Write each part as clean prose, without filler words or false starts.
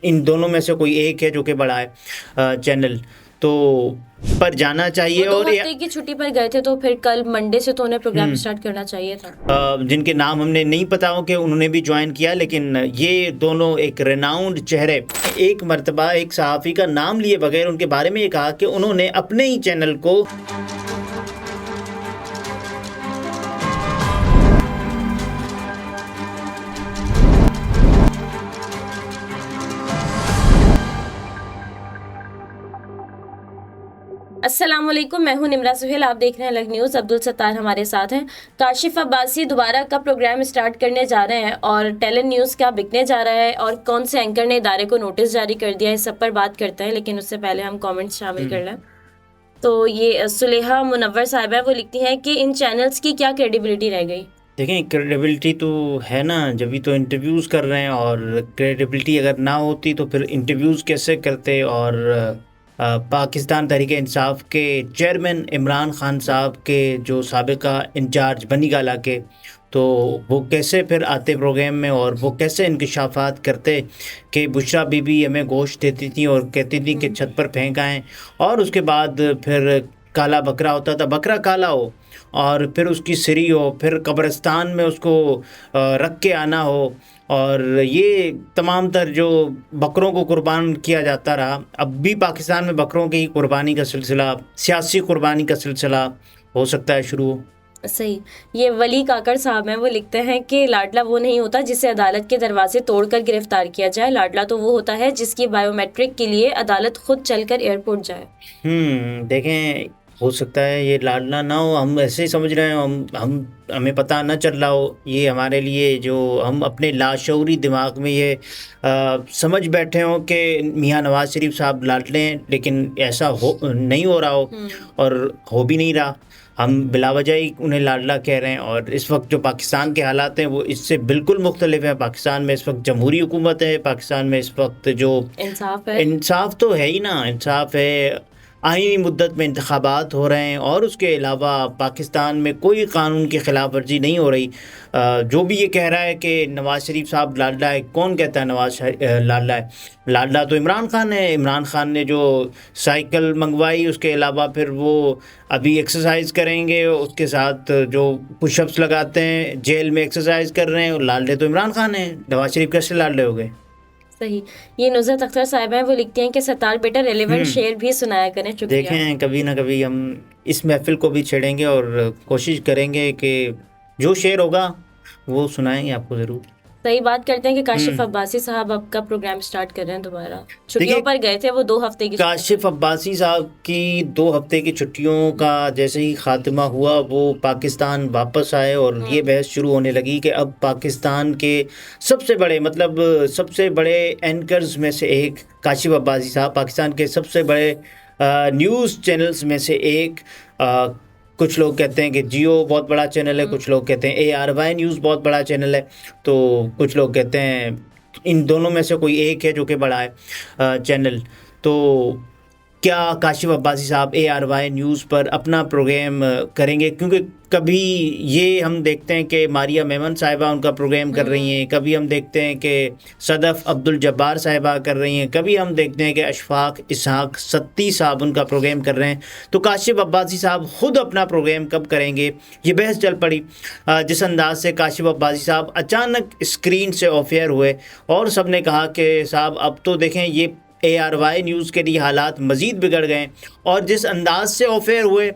ان دونوں میں سے کوئی ایک ہے جو کہ بڑا ہے چینل تو پر جانا چاہیے. اور اور ہفتے کی چھٹی پر گئے تھے تو پھر کل منڈے سے تو انہیں پروگرام اسٹارٹ کرنا چاہیے تھا. جن کے نام ہم نے نہیں پتا ہو کہ انہوں نے بھی جوائن کیا, لیکن یہ دونوں ایک ریناؤنڈ چہرے. ایک مرتبہ ایک صحافی کا نام لیے بغیر ان کے بارے میں یہ کہا کہ انہوں نے اپنے ہی چینل کو السلام علیکم, میں ہوں نمرہ سہیل, آپ دیکھ رہے ہیں الگ نیوز. عبدالستار ہمارے ساتھ ہیں. کاشف عباسی دوبارہ کب پروگرام اسٹارٹ کرنے جا رہے ہیں اور ٹیلن نیوز کیا بکنے جا رہا ہے اور کون سے اینکر نے ادارے کو نوٹس جاری کر دیا ہے, اس سب پر بات کرتے ہیں. لیکن اس سے پہلے ہم کامنٹس شامل کر لیں. تو یہ سلیحہ منور صاحبہ وہ لکھتی ہیں کہ ان چینلز کی کیا کریڈیبلٹی رہ گئی. دیکھیں کریڈیبلٹی تو ہے نا, جبھی تو انٹرویوز کر رہے ہیں, اور کریڈیبلٹی اگر نہ ہوتی تو پھر انٹرویوز کیسے کرتے. اور پاکستان تحریک انصاف کے چیئرمین عمران خان صاحب کے جو سابقہ انچارج بنی گالہ کے, تو وہ کیسے پھر آتے پروگرام میں اور وہ کیسے انکشافات کرتے کہ بشرا بی بی ہمیں گوشت دیتی تھیں اور کہتی تھیں کہ چھت پر پھینک آئیں, اور اس کے بعد پھر کالا بکرا ہوتا تھا, بکرا کالا ہو اور پھر اس کی سری ہو, پھر قبرستان میں اس کو رکھ کے آنا ہو, اور یہ تمام تر جو بکروں کو قربان کیا جاتا رہا. اب بھی پاکستان میں بکروں کی قربانی کا سلسلہ, سیاسی قربانی کا سلسلہ ہو سکتا ہے شروع. صحیح. یہ ولی کاکڑ صاحب ہیں, وہ لکھتے ہیں کہ لاڈلا وہ نہیں ہوتا جسے عدالت کے دروازے توڑ کر گرفتار کیا جائے, لاڈلا تو وہ ہوتا ہے جس کی بایو میٹرک کے لیے عدالت خود چل کر ایئرپورٹ جائے. دیکھیں ہو سکتا ہے یہ لاڈلا نہ ہو, ہم ایسے ہی سمجھ رہے ہیں, ہمیں پتہ نہ چل رہا ہو. یہ ہمارے لیے جو ہم اپنے لاشعوری دماغ میں یہ سمجھ بیٹھے ہوں کہ میاں نواز شریف صاحب لاڈلے ہیں, لیکن ایسا نہیں ہو رہا ہو اور ہو بھی نہیں رہا. ہم بلا وجہ ہی انہیں لاڈلا کہہ رہے ہیں. اور اس وقت جو پاکستان کے حالات ہیں وہ اس سے بالکل مختلف ہیں. پاکستان میں اس وقت جمہوری حکومت ہے, پاکستان میں اس وقت جو انصاف تو ہے ہی نا, انصاف ہے. آئینی مدت میں انتخابات ہو رہے ہیں, اور اس کے علاوہ پاکستان میں کوئی قانون کی خلاف ورزی نہیں ہو رہی. جو بھی یہ کہہ رہا ہے کہ نواز شریف صاحب لاڈلا ہے, کون کہتا ہے نواز لاڈلا ہے؟ لاڈلا تو عمران خان ہے. عمران خان نے جو سائیکل منگوائی, اس کے علاوہ پھر وہ ابھی ایکسرسائز کریں گے, اس کے ساتھ جو پش اپس لگاتے ہیں, جیل میں ایکسرسائز کر رہے ہیں. اور لاڈلے تو عمران خان ہیں, نواز شریف کیسے لاڈلے ہو گئے؟ صحیح. یہ نصرت اختر صاحب ہیں, وہ لکھتے ہیں کہ ستار بیٹا ریلیونٹ شعر بھی سنایا کریں. دیکھیں کبھی نہ کبھی ہم اس محفل کو بھی چھیڑیں گے اور کوشش کریں گے کہ جو شعر ہوگا وہ سنائیں گے آپ کو ضرور. صحیح بات کرتے ہیں کہ کاشف عباسی صاحب اب کا پروگرام سٹارٹ کر رہے ہیں دوبارہ. چھٹیوں پر گئے تھے وہ 2 ہفتے کی. کاشف عباسی صاحب کی 2 ہفتے کی چھٹیوں کا جیسے ہی خاتمہ ہوا وہ پاکستان واپس آئے, اور یہ بحث شروع ہونے لگی کہ اب پاکستان کے سب سے بڑے اینکرز میں سے ایک کاشف عباسی صاحب, پاکستان کے سب سے بڑے نیوز چینلز میں سے ایک. کچھ لوگ کہتے ہیں کہ جیو بہت بڑا چینل ہے, کچھ لوگ کہتے ہیں ARY نیوز بہت بڑا چینل ہے, تو کچھ لوگ کہتے ہیں ان دونوں میں سے کوئی ایک ہے جو کہ بڑا ہے چینل. تو کیا کاشف عباسی صاحب ARY نیوز پر اپنا پروگرام کریں گے؟ کیونکہ کبھی یہ ہم دیکھتے ہیں کہ ماریہ میمن صاحبہ ان کا پروگرام کر رہی ہیں, کبھی ہم دیکھتے ہیں کہ صدف عبدالجبار صاحبہ کر رہی ہیں, کبھی ہم دیکھتے ہیں کہ اشفاق اسحاق ستی صاحب ان کا پروگرام کر رہے ہیں. تو کاشف عباسی صاحب خود اپنا پروگرام کب کریں گے, یہ بحث چل پڑی. جس انداز سے کاشف عباسی صاحب اچانک اسکرین سے آف ایئر ہوئے, اور سب نے کہا کہ صاحب اب تو دیکھیں یہ ARY نیوز کے لیے حالات مزید بگڑ گئے. اور جس انداز سے آف ایئر ہوئے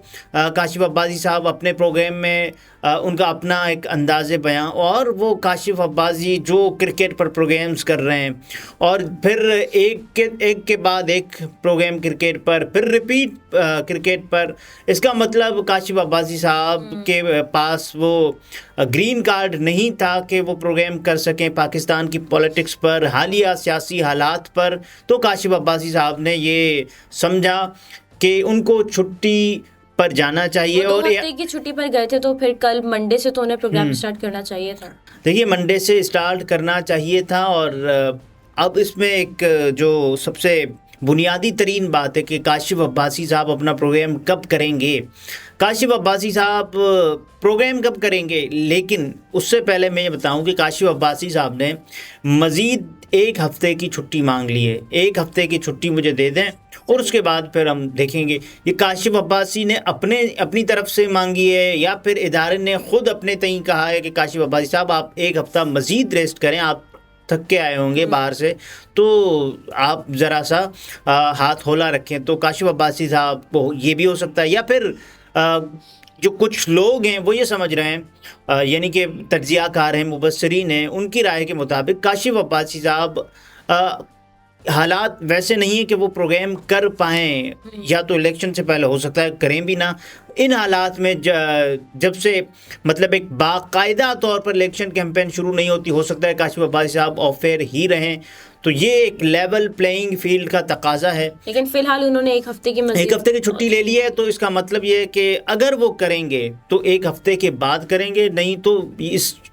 کاشف عباسی صاحب اپنے پروگرام میں, ان کا اپنا ایک انداز بیاں, اور وہ کاشف عباسی جو کرکٹ پر پروگرامز کر رہے ہیں, اور پھر ایک کے بعد ایک پروگرام کرکٹ پر, پھر ریپیٹ کرکٹ پر. اس کا مطلب کاشف عباسی صاحب کے پاس وہ گرین کارڈ نہیں تھا کہ وہ پروگرام کر سکیں پاکستان کی پولیٹکس پر, حالیہ سیاسی حالات پر. تو کاشف عباسی صاحب نے یہ سمجھا کہ ان کو چھٹی پر جانا چاہیے, اور 2 ہفتے کی چھٹی پر گئے تھے تو پھر کل منڈے سے تو انہیں پروگرام اسٹارٹ کرنا چاہیے تھا. دیکھیے منڈے سے اسٹارٹ کرنا چاہیے تھا, اور اب اس میں ایک جو سب سے بنیادی ترین بات ہے کہ کاشف عباسی صاحب اپنا پروگرام کب کریں گے. کاشف عباسی صاحب پروگرام کب کریں گے, لیکن اس سے پہلے میں یہ بتاؤں کہ کاشف عباسی صاحب نے مزید ایک ہفتے کی چھٹی مانگ لی ہے، ایک ہفتے کی چھٹی مجھے دے دیں اور اس کے بعد پھر ہم دیکھیں گے یہ کاشف عباسی نے اپنی طرف سے مانگی ہے یا پھر ادارے نے خود اپنے تئیں کہا ہے کہ کاشف عباسی صاحب آپ ایک ہفتہ مزید ریسٹ کریں، آپ تھک کے آئے ہوں گے باہر سے، تو آپ ذرا سا ہاتھ ہولا رکھیں. تو کاشف عباسی صاحب یہ بھی ہو سکتا ہے، یا پھر جو کچھ لوگ ہیں وہ یہ سمجھ رہے ہیں، یعنی کہ تجزیہ کار ہیں، مبصرین ہیں، ان کی رائے کے مطابق کاشف عباسی صاحب حالات ویسے نہیں ہیں کہ وہ پروگرام کر پائیں، یا تو الیکشن سے پہلے ہو سکتا ہے کریں بھی نہ. ان حالات میں جب سے مطلب ایک باقاعدہ طور پر الیکشن کیمپین شروع نہیں ہوتی، ہو سکتا ہے کاشف عباسی صاحب آف ایئر ہی رہیں. تو یہ ایک لیول پلینگ فیلڈ کا تقاضا ہے. لیکن فی الحال انہوں نے ایک ہفتے کی چھٹی لے لی ہے، تو اس کا مطلب یہ ہے کہ اگر وہ کریں گے تو ایک ہفتے کے بعد کریں گے، نہیں تو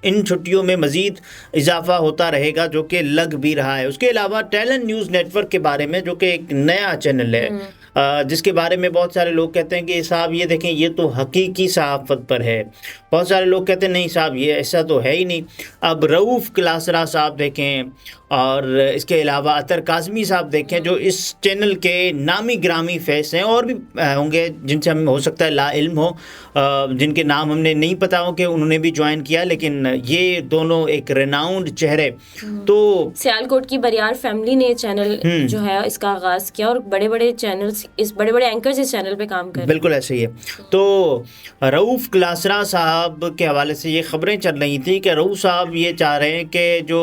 ان چھٹیوں میں مزید اضافہ ہوتا رہے گا، جو کہ لگ بھی رہا ہے. اس کے علاوہ ٹیلنٹ نیوز نیٹ ورک کے بارے میں، جو کہ ایک نیا چینل ہے، جس کے بارے میں بہت سارے لوگ کہتے ہیں کہ صاحب یہ دیکھیں یہ تو حقیقی صحافت پر ہے. بہت سارے لوگ کہتے ہیں نہیں صاحب یہ ایسا تو ہے ہی نہیں. اب رؤوف کلاسرا صاحب دیکھیں، اور اس کے علاوہ اطہر کاظمی صاحب دیکھیں، جو اس چینل کے نامی گرامی فیس ہیں، اور بھی ہوں گے جن سے ہم ہو سکتا ہے لا علم ہو، جن کے نام ہم نے نہیں پتا ہو کہ انہوں نے بھی جوائن کیا، لیکن یہ دونوں ایک ریناؤنڈ چہرے. تو سیالکوٹ کی بریار فیملی نے چینل جو ہے اس کا آغاز کیا، اور بڑے بڑے چینلز، اس بڑے بڑے اینکرز اس چینل پہ کام کر رہے ہیں. بالکل ایسے ہی ہے. تو رؤوف کلاسرا صاحب کے حوالے سے یہ خبریں چل رہی تھیں کہ رؤوف صاحب یہ چاہ رہے ہیں کہ جو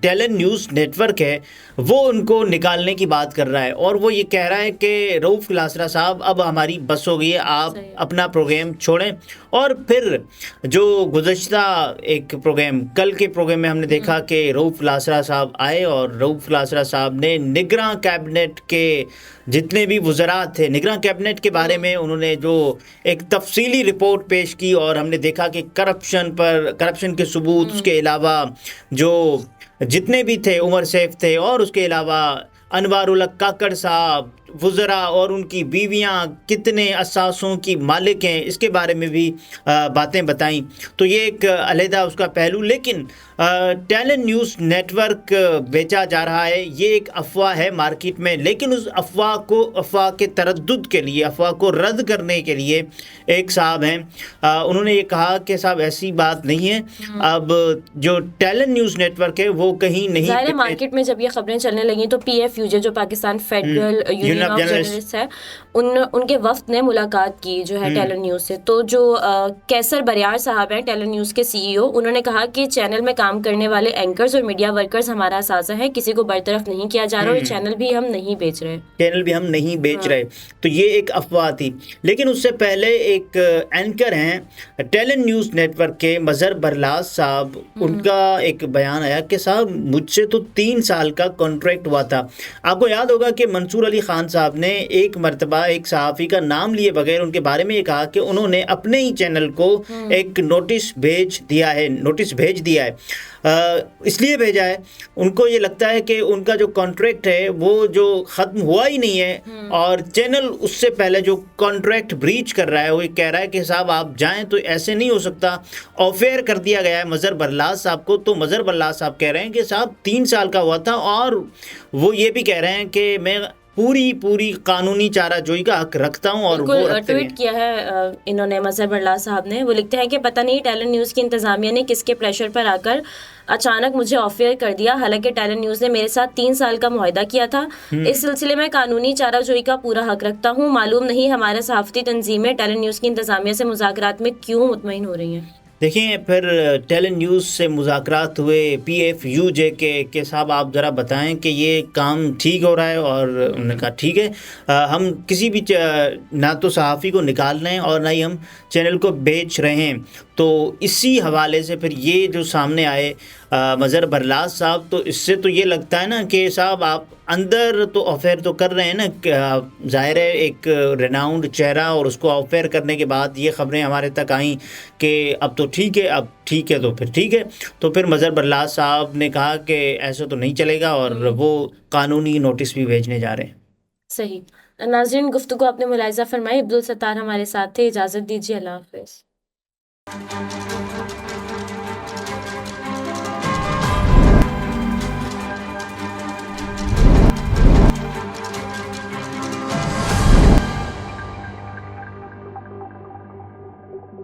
ٹیلنٹ نیوز نیٹ ورک ہے وہ ان کو نکالنے کی بات کر رہا ہے، اور وہ یہ کہہ رہا ہے کہ رؤوف کلاسرا صاحب اب ہماری بس ہو گئی ہے، آپ اپنا پروگرام چھوڑیں. اور پھر جو گزشتہ ایک پروگرام، کل کے پروگرام میں ہم نے دیکھا کہ رؤوف کلاسرا صاحب آئے، اور رؤوف کلاسرا صاحب نے نگراں کیبنٹ کے جتنے بھی وزراء تھے، نگراں کیبنٹ کے بارے میں انہوں نے جو ایک تفصیلی رپورٹ پیش کی، اور ہم نے دیکھا کہ کرپشن کے ثبوت، اس کے علاوہ جو جتنے بھی تھے، عمر سیف تھے، اور اس کے علاوہ انوار الحق کاکڑ صاحب، وزراء اور ان کی بیویاں کتنے اثاثوں کی مالک ہیں، اس کے بارے میں بھی باتیں بتائیں. تو یہ ایک علیحدہ اس کا پہلو. لیکن ٹیلنٹ نیوز نیٹ ورک بیچا جا رہا ہے، یہ ایک افواہ ہے مارکیٹ میں، لیکن اس افواہ کے تردد کے لیے، افواہ کو رد کرنے کے لیے ایک صاحب ہیں، انہوں نے یہ کہا کہ صاحب ایسی بات نہیں ہے. اب جو ٹیلنٹ نیوز نیٹ ورک ہے وہ کہیں نہیں، ظاہر ہے مارکیٹ میں جب یہ خبریں چلنے لگیں تو پی ایف یو جو Pakistan federal union of journalist ہے، ان کے وفد نے ملاقات کی جو ہے ٹیلنٹ نیوز سے. تو جو کیسر بریار صاحب ہیں ٹیلنٹ نیوز کے سی ای او، انہوں نے کہا کہ چینل میں کام کرنے والے اینکرز اور میڈیا ورکرز ہمارا اثاثہ ہے، کسی کو برطرف نہیں کیا جا رہا، اور چینل بھی ہم نہیں بیچ رہے. تو یہ ایک افواہ تھی. لیکن اس سے پہلے ایک اینکر ہیں ٹیلنٹ نیوز نیٹ ورک کے، مظہر برلاس صاحب، ان کا ایک بیان آیا کہ صاحب مجھ سے تو 3 سال کا کانٹریکٹ ہوا تھا. آپ کو یاد ہوگا کہ منصور علی خان صاحب نے ایک مرتبہ ایک صحافی کا نام لیے بغیر ان کے بارے میں یہ کہا کہ انہوں نے اپنے ہی چینل کو ایک نوٹس بھیج دیا ہے. اس لیے بھیجا ہے، ان کو یہ لگتا ہے کہ ان کا جو کانٹریکٹ ہے وہ جو ختم ہوا ہی نہیں ہے، اور چینل اس سے پہلے جو کانٹریکٹ بریچ کر رہا ہے، وہ کہہ رہا ہے کہ صاحب آپ جائیں، تو ایسے نہیں ہو سکتا. آف ایئر کر دیا گیا ہے مظہر برلاس صاحب کو. تو مظہر برلاس صاحب کہہ رہے ہیں کہ صاحب 3 سال کا ہوا تھا، اور وہ یہ بھی کہہ رہے ہیں کہ میں پوری قانونی چارہ جوئی کا حق رکھتا ہوں. اور وہ ٹویٹ کیا ہے انہوں نے، مظہر برلاس صاحب نے، وہ لکھتے ہیں کہ پتہ نہیں ٹیلنٹ نیوز کی انتظامیہ نے کس کے پریشر پر آ کر اچانک مجھے آف ایئر کر دیا، حالانکہ ٹیلنٹ نیوز نے میرے ساتھ 3 سال کا معاہدہ کیا تھا. اس سلسلے میں قانونی چارہ جوئی کا پورا حق رکھتا ہوں. معلوم نہیں ہمارے صحافتی تنظیمیں ٹیلنٹ نیوز کی انتظامیہ سے مذاکرات میں کیوں مطمئن ہو رہی ہیں. دیکھیں پھر ٹیلنٹ نیوز سے مذاکرات ہوئے پی ایف یو جے کے صاحب آپ ذرا بتائیں کہ یہ کام ٹھیک ہو رہا ہے، اور انہوں نے کہا ٹھیک ہے، ہم کسی بھی نہ تو صحافی کو نکال رہے ہیں اور نہ ہی ہم چینل کو بیچ رہے ہیں. تو اسی حوالے سے پھر یہ جو سامنے آئے مظہر برلاس صاحب، تو اس سے تو یہ لگتا ہے نا کہ صاحب آپ اندر تو افیئر تو کر رہے ہیں نا. ظاہر ہے ایک ریناؤنڈ چہرہ، اور اس کو افیئر کرنے کے بعد یہ خبریں ہمارے تک آئیں کہ اب تو ٹھیک ہے، تو پھر ٹھیک ہے. تو پھر مظہر برلاس صاحب نے کہا کہ ایسا تو نہیں چلے گا، اور وہ قانونی نوٹس بھی بھیجنے جا رہے ہیں. صحیح. ناظرین، گفتگو آپ نے ملاحظہ فرمائی. عبدالستار ہمارے ساتھ تھے. اجازت دیجیے. اللہ حافظ.